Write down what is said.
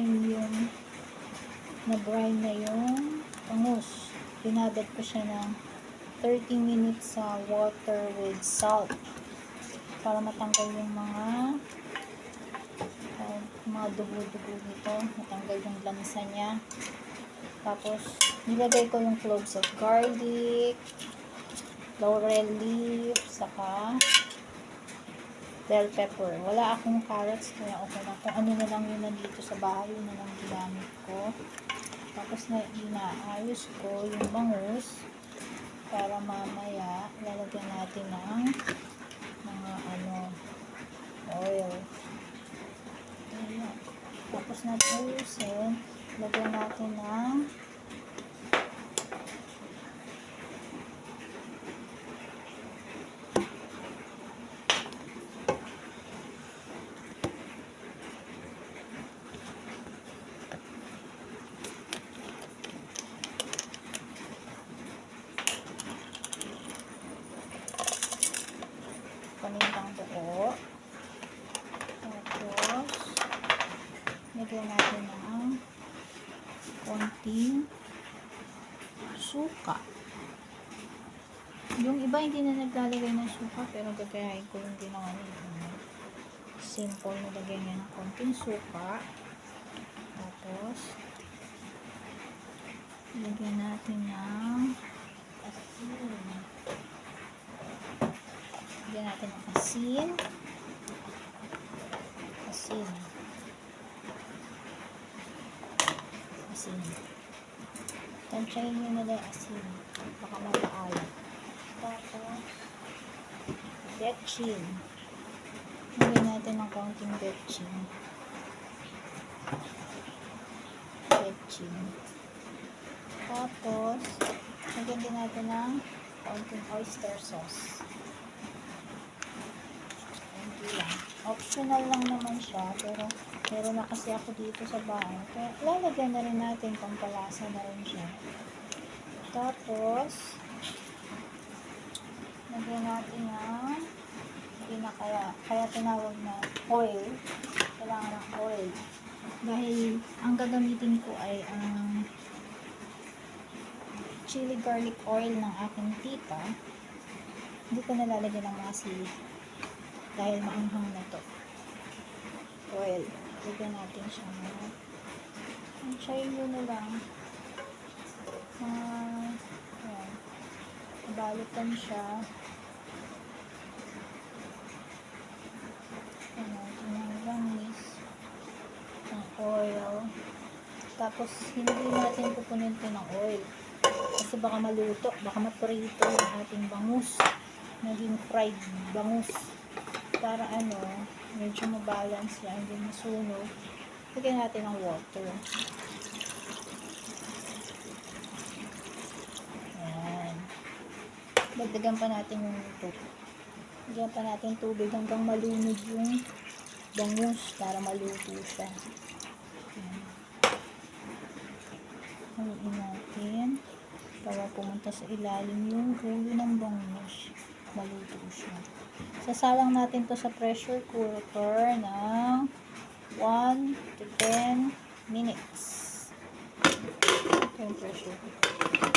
yung na-brine na yung bangus. Binabad ko siya ng 30 minutes sa water with salt para matanggal yung mga dugo-dugo nito, matanggal yung lansa niya. Tapos nilagay ko yung cloves of garlic, laurel leaf, saka bell pepper. Wala akong carrots kaya okay lang. Kung ano na lang yun nandito sa bahay, yun na lang ginamit ko. Tapos inaayos ko yung bangus para mamaya lalagyan natin ng mga oil. Ayan. Tapos natin ayusin, lagyan natin ng panindang buo. Tapos lagyan natin ng konting suka. Yung iba hindi na naglalagay ng suka, pero gagayahin ko yung ginawa nila. Simple, nilagay niya ng konting suka. Tapos lagyan natin ng asin. Lagyan natin ng asin. Tansyahin nyo na yung asin. Baka mapaalat. Tapos betchin. Lagyan natin ng konting betchin. Tapos lagyan din natin ng konting oyster sauce. Hindi lang. Optional lang naman siya, pero meron na kasi ako dito sa bahay. Kaya lalagyan na rin natin, pampalasa na rin siya. Tapos lagyan natin ng kaya tinawag na oil. Kailangan ng oil. Dahil ang gagamitin ko ay ang chili garlic oil ng aking tita. Hindi ko nalalagyan ng mga sili dahil maanghang na to. Oil. Lagyan natin siya na. Try nyo na lang. Balikan siya. Langis. Ng oil. Tapos, hindi natin pupunin ito ng oil. Kasi baka maluto. Baka maprito yung ating bangus. Naging fried bangus. Para medyo mabalance yan. Hindi masunog. Lagyan natin ng water. Ayan. Dagdagan pa natin yung tubig. Lagyan pa natin tubig hanggang malunod yung bangus para maluto siya. Ayan. Haluin natin para pumunta sa ilalim yung ulo ng bangus. Maluto siya. Sasalang natin to sa pressure cooker ng 1 to 10 minutes. Ito yung pressure cooker.